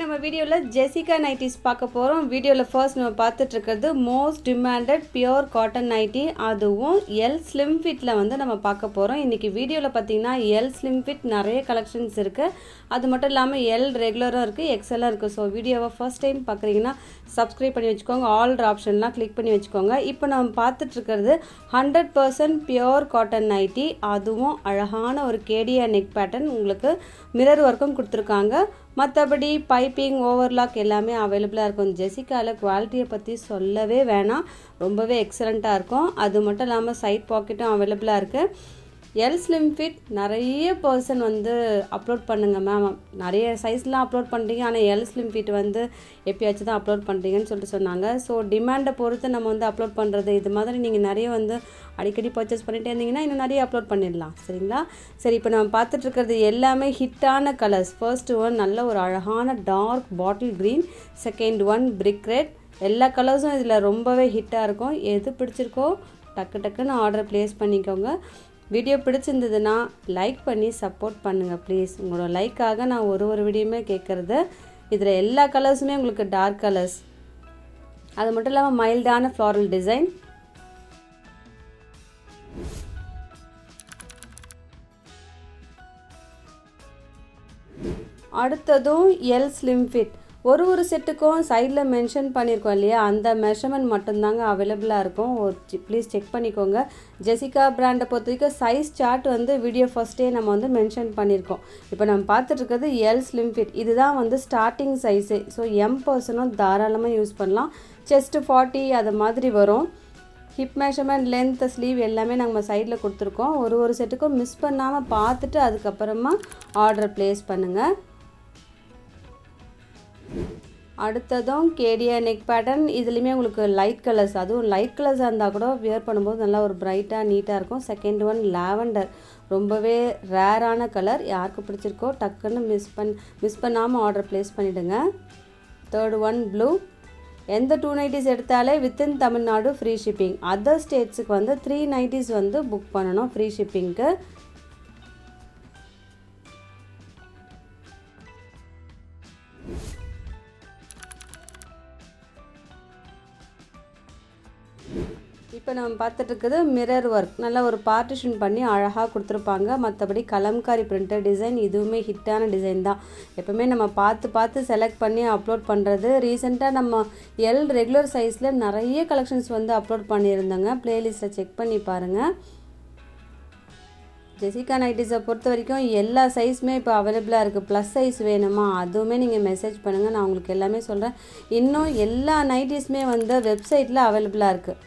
நம்ம வீடியோவில் Jessica nighties பார்க்க போகிறோம். வீடியோவில் ஃபர்ஸ்ட் நம்ம பார்த்துட்ருக்கிறது most demanded pure cotton nighty, அதுவும் எல் ஸ்லிம் ஃபிட்டில் வந்து நம்ம பார்க்க போகிறோம். இன்றைக்கி வீடியோவில் பார்த்திங்கன்னா எல் ஸ்லிம் ஃபிட் நிறைய கலெக்ஷன்ஸ் இருக்குது. அது மட்டும் இல்லாமல் எல் ரெகுலராக இருக்குது, எக்ஸலாக இருக்குது. ஸோ வீடியோவை ஃபர்ஸ்ட் டைம் பார்க்குறீங்கன்னா சப்ஸ்கிரைப் பண்ணி வச்சுக்கோங்க, ஆல் ஆப்ஷன்லாம் கிளிக் பண்ணி வச்சுக்கோங்க. இப்போ நம்ம பார்த்துட்ருக்கிறது 100% பியோர் காட்டன் நைட்டி, அதுவும் அழகான ஒரு கேடியா நெக் பேட்டர்ன், உங்களுக்கு மிரர் ஒர்க்கும் கொடுத்துருக்காங்க. மற்றபடி பைப்பிங் ஓவர்லாக் எல்லாமே அவைலபிளாக இருக்கும். ஜெசிகாவில் குவாலிட்டியை பற்றி சொல்லவே வேணாம், ரொம்பவே எக்ஸலண்ட்டாக இருக்கும். அது மட்டும் இல்லாமல் சைட் பாக்கெட்டும் அவைலபிளாக இருக்குது. எல் ஸ்லிம் ஃபிட் நிறைய பர்சன் வந்து அப்லோட் பண்ணுங்கள் மேம், நிறைய சைஸ்லாம் அப்லோட் பண்ணுறீங்க, ஆனால் எல் ஸ்லிம் ஃபிட் வந்து எப்பயாச்சும் தான் அப்லோட் பண்ணுறீங்கன்னு சொல்லிட்டு சொன்னாங்க. ஸோ டிமாண்டை பொறுத்து நம்ம வந்து அப்லோட் பண்ணுறது, இது மாதிரி நீங்கள் நிறைய வந்து அடிக்கடி பர்ச்சேஸ் பண்ணிகிட்டே இருந்தீங்கன்னா இன்னும் நிறைய அப்லோட் பண்ணிடலாம். சரிங்களா? சரி, இப்போ நம்ம பார்த்துட்ருக்கிறது எல்லாமே ஹிட்டான கலர்ஸ். ஃபர்ஸ்ட் ஒன் நல்ல ஒரு அழகான dark bottle green, second one brick red. எல்லா கலர்ஸும் இதில் ரொம்பவே ஹிட்டாக இருக்கும். எது பிடிச்சிருக்கோ டக்குன்னு ஆர்டர் ப்ளேஸ் பண்ணிக்கோங்க. வீடியோ பிடிச்சிருந்ததுன்னா லைக் பண்ணி சப்போர்ட் பண்ணுங்கள் ப்ளீஸ். உங்களோட லைக்காக நான் ஒரு வீடியோமே கேட்குறது. இதில் எல்லா கலர்ஸுமே உங்களுக்கு டார்க் கலர்ஸ், அது மட்டும் இல்லாமல் மைல்டான ஃப்ளாரல் டிசைன். அடுத்ததும் எல் ஸ்லிம் ஃபிட். ஒரு செட்டுக்கும் சைடில் மென்ஷன் பண்ணியிருக்கோம் இல்லையா, அந்த மெஷர்மெண்ட் மட்டும்தாங்க அவைலபிளாக இருக்கும். ப்ளீஸ் செக் பண்ணிக்கோங்க. ஜெசிகா பிராண்டை பொறுத்த வரைக்கும் சைஸ் சார்ட் வந்து வீடியோ ஃபஸ்ட்டே நம்ம வந்து மென்ஷன் பண்ணியிருக்கோம். இப்போ நம்ம பார்த்துட்ருக்கிறது எல் ஸ்லிம் ஃபிட், இதுதான் வந்து ஸ்டார்டிங் சைஸே. ஸோ எம் பர்சனும் தாராளமாக யூஸ் பண்ணலாம். செஸ்ட்டு 40 அது மாதிரி வரும். ஹிப் மெஷர்மெண்ட், லென்த், ஸ்லீவ் எல்லாமே நம்ம சைடில் கொடுத்துருக்கோம். ஒரு செட்டுக்கும் மிஸ் பண்ணாமல் பார்த்துட்டு அதுக்கப்புறமா ஆர்டர் ப்ளேஸ் பண்ணுங்கள். அடுத்ததும் கேடியா நெக் பேட்டர்ன். இதுலேயுமே உங்களுக்கு லைட் கலர்ஸ், அதுவும் லைட் கலர்ஸாக இருந்தால் கூட வியர் பண்ணும்போது நல்லா ஒரு பிரைட்டாக நீட்டாக இருக்கும். செகண்ட் ஒன் லாவெண்டர், ரொம்பவே ரேரான கலர். யாருக்கு பிடிச்சிருக்கோ டக்குன்னு மிஸ் பண்ணாமல் ஆர்டர் ப்ளேஸ் பண்ணிவிடுங்க. Third one blue. எந்த 2 நைட்டிஸ் எடுத்தாலே within Tamil Nadu free shipping. Other ஸ்டேட்ஸுக்கு வந்து 3 நைட்டிஸ் வந்து புக் பண்ணணும் ஃப்ரீ ஷிப்பிங்க்கு. இப்போ நம்ம பார்த்துட்ருக்குது மிரர் ஒர்க், நல்லா ஒரு பார்ட்டிஷன் பண்ணி அழகாக கொடுத்துருப்பாங்க. மற்றபடி கலம்காரி பிரிண்டர் டிசைன், இதுவுமே ஹிட்டான டிசைன் தான். எப்போவுமே நம்ம பார்த்து செலக்ட் பண்ணி அப்லோட் பண்ணுறது. ரீசெண்டாக நம்ம எல் ரெகுலர் சைஸில் நிறைய கலெக்ஷன்ஸ் வந்து அப்லோட் பண்ணியிருந்தோங்க, ப்ளேலிஸ்ட்டில் செக் பண்ணி பாருங்கள். ஜெசிகா நைட்டிஸை பொறுத்த வரைக்கும் எல்லா சைஸுமே இப்போ அவைலபிளாக இருக்குது. ப்ளஸ் சைஸ் வேணுமா, அதுவுமே நீங்கள் மெசேஜ் பண்ணுங்கள், நான் உங்களுக்கு எல்லாமே சொல்கிறேன். இன்னும் எல்லா நைட்டிஸுமே வந்து வெப்சைட்டில் அவைலபிளாக இருக்குது.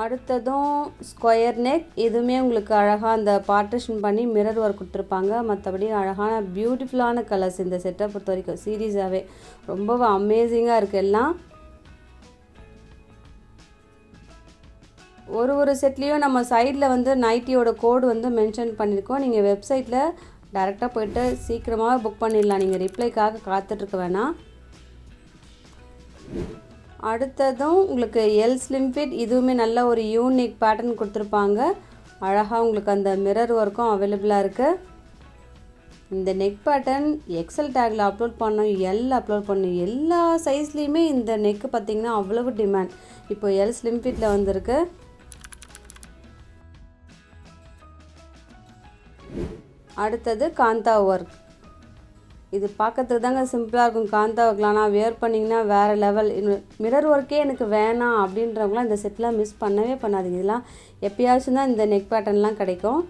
அடுத்ததும் ஸ்கொயர் நெக். இதுவுமே உங்களுக்கு அழகாக அந்த பார்ட்டிஷன் பண்ணி மிரர் ஒர்க் கொடுத்துருப்பாங்க. மற்றபடி அழகான பியூட்டிஃபுல்லான கலர்ஸ். இந்த செட்டை பொறுத்த வரைக்கும் சீரியஸாகவே ரொம்ப அமேசிங்காக இருக்குது எல்லாம். ஒரு செட்லேயும் நம்ம சைடில் வந்து நைட்டியோட கோடு வந்து மென்ஷன் பண்ணியிருக்கோம். நீங்கள் வெப்சைட்டில் டைரெக்டாக போய்ட்டு சீக்கிரமாக புக் பண்ணிடலாம், நீங்கள் ரிப்ளைக்காக காத்துட்ருக்க வேணாம். அடுத்ததும் உங்களுக்கு எல் ஸ்லிம் ஃபிட். இதுவுமே நல்ல ஒரு யூனிக் பேட்டர்ன் கொடுத்துருப்பாங்க. அழகாக உங்களுக்கு அந்த மிரர் ஒர்க்கும் அவைலபிளாக இருக்குது. இந்த நெக் பேட்டர்ன் எக்ஸல் டேக்கில் அப்லோட் பண்ணோம், எல் அப்லோட் பண்ணோம், எல்லா சைஸ்லேயுமே இந்த நெக்கு பார்த்திங்கன்னா அவ்வளவு டிமாண்ட். இப்போ எல் ஸ்லிம் ஃபிட்டில் வந்திருக்கு. அடுத்தது காந்தா ஒர்க். இது பார்க்கறதுக்கு தாங்க சிம்பிளாக இருக்கும் காந்தா ஒர்க்லாம், ஆனால் வியர் பண்ணிங்கன்னா வேறு லெவல். மிரர் ஒர்க்கே எனக்கு வேணாம் அப்படின்றவங்களாம் இந்த செட்லாம் மிஸ் பண்ணவே பண்ணாதீங்க. இதெல்லாம் எப்பயாச்சும் தான் இந்த நெக் பேட்டர்ன்லாம் கிடைக்கும்.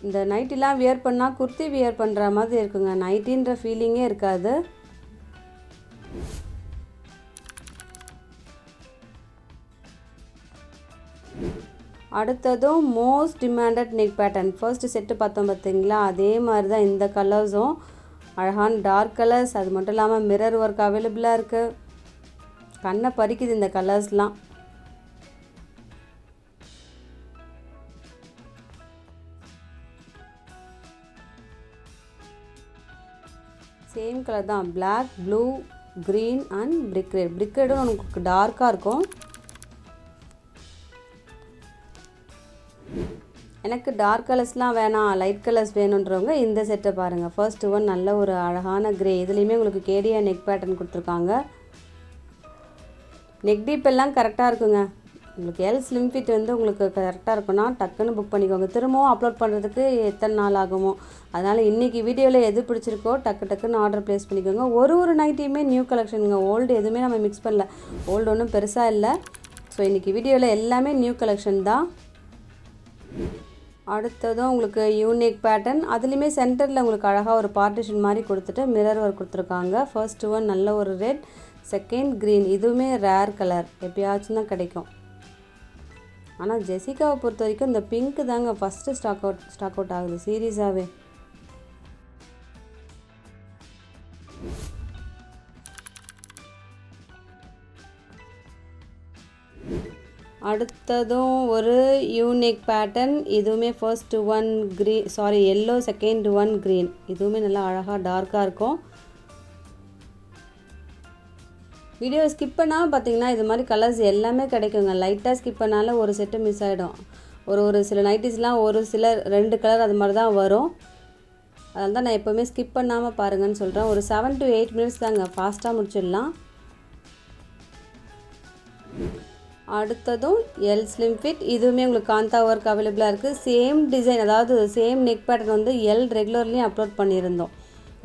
இந்த நைட்டிலாம் வியர் பண்ணால் குர்த்தி வியர் பண்ணுற மாதிரி இருக்குங்க, நைட்டின்ற ஃபீலிங்கே இருக்காது. அடுத்ததும் most demanded neck pattern. First set பார்த்தோம் பார்த்தீங்களா, அதே மாதிரி தான் இந்த கலர்ஸும் அழகான டார்க் கலர்ஸ். அது மட்டும் இல்லாமல் மிரர் ஒர்க் அவைலபிளாக இருக்குது. கண்ணை பறிக்குது இந்த கலர்ஸ்லாம். சேம் கலர் தான், black, blue, green and brick red. Brick ரெட்டும் நமக்கு டார்க்காக இருக்கும். எனக்கு டார்க் கலர்ஸ்லாம் வேணாம், லைட் கலர்ஸ் வேணுன்றவங்க இந்த செட்டை பாருங்கள். ஃபர்ஸ்ட் ஒன் நல்ல ஒரு அழகான கிரே, இதுலேயுமே உங்களுக்கு கேடியா நெக் பேட்டர்ன் கொடுத்துருக்காங்க. நெக் டீப் எல்லாம் கரெக்டாக இருக்குங்க. உங்களுக்கு எல் ஸ்லிம் ஃபிட் வந்து உங்களுக்கு கரெக்டாக இருக்குன்னா டக்குன்னு புக் பண்ணிக்கோங்க. திரும்பவும் அப்லோட் பண்ணுறதுக்கு எத்தனை நாள் ஆகுமோ, அதனால் இன்றைக்கி வீடியோவில் எது பிடிச்சிருக்கோ டக்குன்னு ஆர்டர் ப்ளேஸ் பண்ணிக்கோங்க. ஒரு நைட்டியுமே நியூ கலெக்ஷனுங்க, ஓல்டு எதுவுமே நம்ம மிக்ஸ் பண்ணல. ஓல்டு ஒன்றும் பெருசாக இல்லை. ஸோ இன்றைக்கி வீடியோவில் எல்லாமே நியூ கலெக்ஷன் தான். அடுத்ததும் உங்களுக்கு யூனிக் பேட்டர்ன், அதுலேயுமே சென்டரில் உங்களுக்கு அழகாக ஒரு பார்ட்டிஷன் மாதிரி கொடுத்துட்டு மிரர் ஒர்க் கொடுத்துருக்காங்க. ஃபர்ஸ்ட் ஒன் நல்ல ஒரு ரெட், செகண்ட் க்ரீன், இதுவுமே ரேர் கலர், எப்பயாச்சும் தான் கிடைக்கும். ஆனால் ஜெசிகாவை பொறுத்த வரைக்கும் இந்த பிங்க்கு தாங்க ஃபஸ்ட்டு ஸ்டாக் அவுட் ஆகுது சீரியஸாகவே. அடுத்ததும் ஒரு யூனிக் பேட்டர்ன், இதுவுமே first one yellow, second one green, இதுவுமே நல்லா அழகாக டார்க்காக இருக்கும். வீடியோ ஸ்கிப் பண்ணாமல் பார்த்தீங்கன்னா இது மாதிரி கலர்ஸ் எல்லாமே கிடைக்குங்க. லைட்டாக ஸ்கிப் பண்ணாலும் ஒரு செட்டு மிஸ் ஆகிடும். ஒரு சில நைட்டிஸ்லாம் ஒரு சில 2 கலர் அது மாதிரி தான் வரும். அதனால தான் நான் எப்போவுமே ஸ்கிப் பண்ணாமல் பாருங்கன்னு சொல்கிறேன். ஒரு 7 to 8 மினிட்ஸ் தாங்க, ஃபாஸ்ட்டாக முடிச்சிடலாம். அடுத்ததும் எல் ஸ்லிம் ஃபிட், இதுவுமே உங்களுக்கு காந்தா ஒர்க் அவைலபிளாக இருக்குது. சேம் டிசைன், அதாவது சேம் நெக் பேட்டர்ன் வந்து எல் ரெகுலர்லேயும் அப்லோட் பண்ணியிருந்தோம்.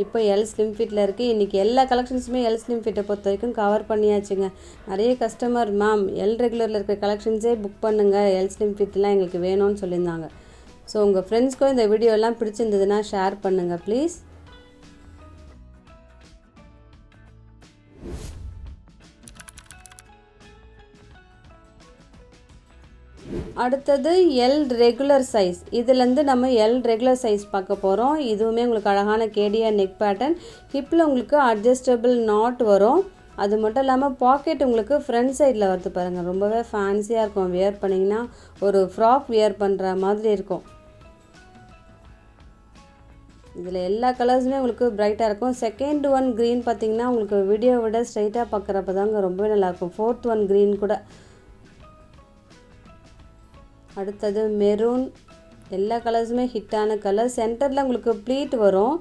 இப்போ எல் ஸ்லிம் ஃபிட்டில் இருக்குது. இன்றைக்கி எல்லா கலெக்ஷன்ஸுமே எல் ஸ்லிம் ஃபிட்டை பொறுத்த வரைக்கும் கவர் பண்ணியாச்சுங்க. நிறைய கஸ்டமர் மேம் எல் ரெகுலரில் இருக்கிற கலெக்ஷன்ஸே புக் பண்ணுங்கள், எல் ஸ்லிம் ஃபிட்லாம் எங்களுக்கு வேணும்னு சொல்லியிருந்தாங்க. ஸோ உங்கள் ஃப்ரெண்ட்ஸ்க்கும் இந்த வீடியோலாம் பிடிச்சிருந்ததுன்னா ஷேர் பண்ணுங்கள் ப்ளீஸ். அடுத்தது எல் ரெகுலர் சைஸ், இதுலேருந்து நம்ம எல் ரெகுலர் சைஸ் பார்க்க போகிறோம். இதுவுமே உங்களுக்கு அழகான கேடியா நெக் பேட்டர்ன், ஹிப்பில் உங்களுக்கு அட்ஜஸ்டபிள் நாட் வரும். அது மட்டும் இல்லாமல் பாக்கெட் உங்களுக்கு ஃப்ரண்ட் சைடில் வருது பாருங்கள், ரொம்பவே ஃபேன்சியாக இருக்கும். வியர் பண்ணிங்கன்னா ஒரு ஃப்ராக் வியர் பண்ணுற மாதிரி இருக்கும். இதில் எல்லா கலர்ஸுமே உங்களுக்கு பிரைட்டாக இருக்கும். செகண்ட் ஒன் க்ரீன் பார்த்திங்கன்னா உங்களுக்கு வீடியோ விட ஸ்ட்ரைட்டாக பார்க்குறப்ப தாங்க ரொம்பவே நல்லாயிருக்கும். ஃபோர்த் ஒன் க்ரீன் கூட. அடுத்தது மெரூன், எல்லா கலர்ஸுமே ஹிட்டான கலர். சென்டரில் உங்களுக்கு ப்ளீட் வரும்,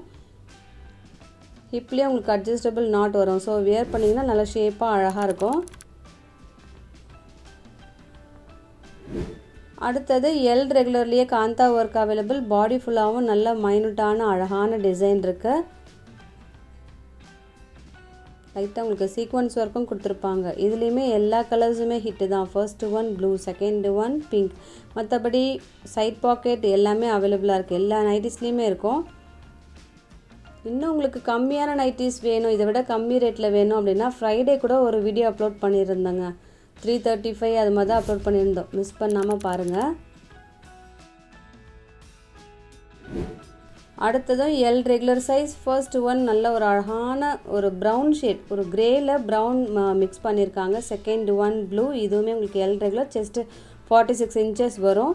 ஹிப்லேயும் உங்களுக்கு அட்ஜஸ்டபிள் நாட் வரும். ஸோ வியர் பண்ணிங்கன்னா நல்லா ஷேப்பாக அழகாக இருக்கும். அடுத்தது எல் ரெகுலர்லேயே காந்தா ஒர்க் அவைலபிள், பாடி ஃபுல்லாகவும் நல்ல மைனூட்டான அழகான டிசைன் இருக்குது. லைட்டாக உங்களுக்கு சீக்வன்ஸ் ஒர்க்கும் கொடுத்துருப்பாங்க. இதுலேயுமே எல்லா கலர்ஸுமே ஹிட்டு தான். First one blue, second one pink, மற்றபடி சைட் பாக்கெட் எல்லாமே அவைலபிளாக இருக்குது. எல்லா நைட்டிஸ்லேயுமே இருக்கும். இன்னும் உங்களுக்கு கம்மியான நைட்டிஸ் வேணும், இதை விட கம்மி ரேட்டில் வேணும் அப்படின்னா ஃப்ரைடே கூட ஒரு வீடியோ அப்லோட் பண்ணியிருந்தேங்க. 335 அது மாதிரி தான் அப்லோட் பண்ணியிருந்தோம், மிஸ் பண்ணாமல் பாருங்கள். அடுத்ததும் L regular size, first one நல்ல ஒரு அழகான ஒரு ப்ரௌன் ஷேட், ஒரு கிரேயில் ப்ரௌன் மிக்ஸ் பண்ணியிருக்காங்க. செகண்ட் ஒன் ப்ளூ, இதுவுமே உங்களுக்கு எல் ரெகுலர், செஸ்ட்டு 46 inches வரும்.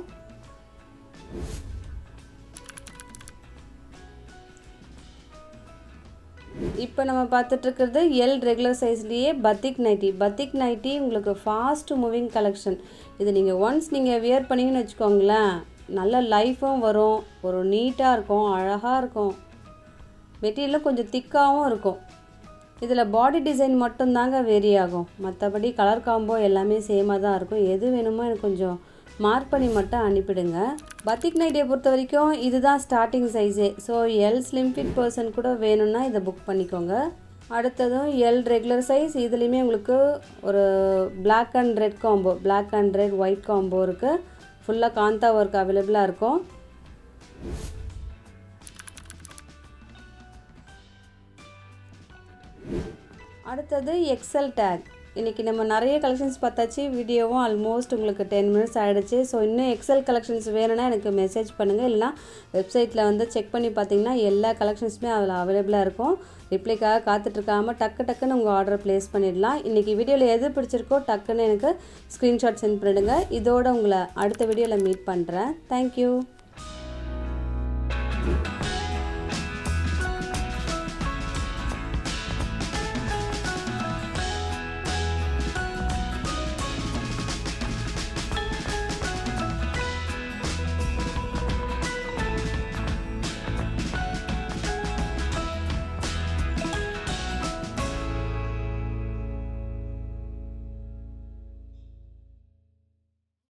இப்போ நம்ம பார்த்துட்ருக்கிறது எல் ரெகுலர் சைஸ்லேயே பத்திக் நைட்டி உங்களுக்கு ஃபாஸ்ட் மூவிங் கலெக்ஷன். இது நீங்கள் ஒன்ஸ் நீங்கள் வியர் பண்ணிங்கன்னு வச்சுக்கோங்களேன், நல்ல லைஃபும் வரும், ஒரு நீட்டாக இருக்கும், அழகாக இருக்கும். மெட்டீரியலும் கொஞ்சம் திக்காகவும் இருக்கும். இதில் பாடி டிசைன் மட்டும்தாங்க வேரி ஆகும், மற்றபடி கலர் காம்போ எல்லாமே சேமாக தான் இருக்கும். எது வேணுமோ எனக்கு கொஞ்சம் மார்க் பண்ணி மட்டும் அனுப்பிடுங்க. பத்திக் நைட்டியை பொறுத்த வரைக்கும் இதுதான் ஸ்டார்டிங் சைஸே. So L slim fit person கூட வேணும்னா இதை புக் பண்ணிக்கோங்க. அடுத்ததும் எல் ரெகுலர் சைஸ், இதுலேயுமே உங்களுக்கு ஒரு black and red combo, black and red white combo இருக்குது. ஃபுல்லாக காந்தா ஒர்க் அவைலபிளாக இருக்கும். அடுத்தது எக்ஸல் டேக். இன்றைக்கி நம்ம நிறைய கலெக்ஷன்ஸ் பார்த்தாச்சு, வீடியோவும் ஆல்மோஸ்ட் உங்களுக்கு 10 minutes ஆகிடுச்சு. ஸோ இன்னும் எக்ஸல் கலெக்ஷன்ஸ் வேணும்னா எனக்கு மெசேஜ் பண்ணுங்கள், இல்லைனா வெப்சைட்டில் வந்து செக் பண்ணி பார்த்தீங்கன்னா எல்லா கலெக்ஷன்ஸுமே அதில் அவைலபிளாக இருக்கும். ரிப்ளைக்காக காத்துட்ருக்காமல் டக்குன்னு உங்கள் ஆர்டர் ப்ளேஸ் பண்ணிடலாம். இன்றைக்கி வீடியோவில் எது பிடிச்சிருக்கோ டக்குன்னு எனக்கு ஸ்க்ரீன்ஷாட் சென்ட் பண்ணிடுங்க. இதோடு உங்களை அடுத்த வீடியோவில் மீட் பண்ணுறேன். தேங்க்யூ.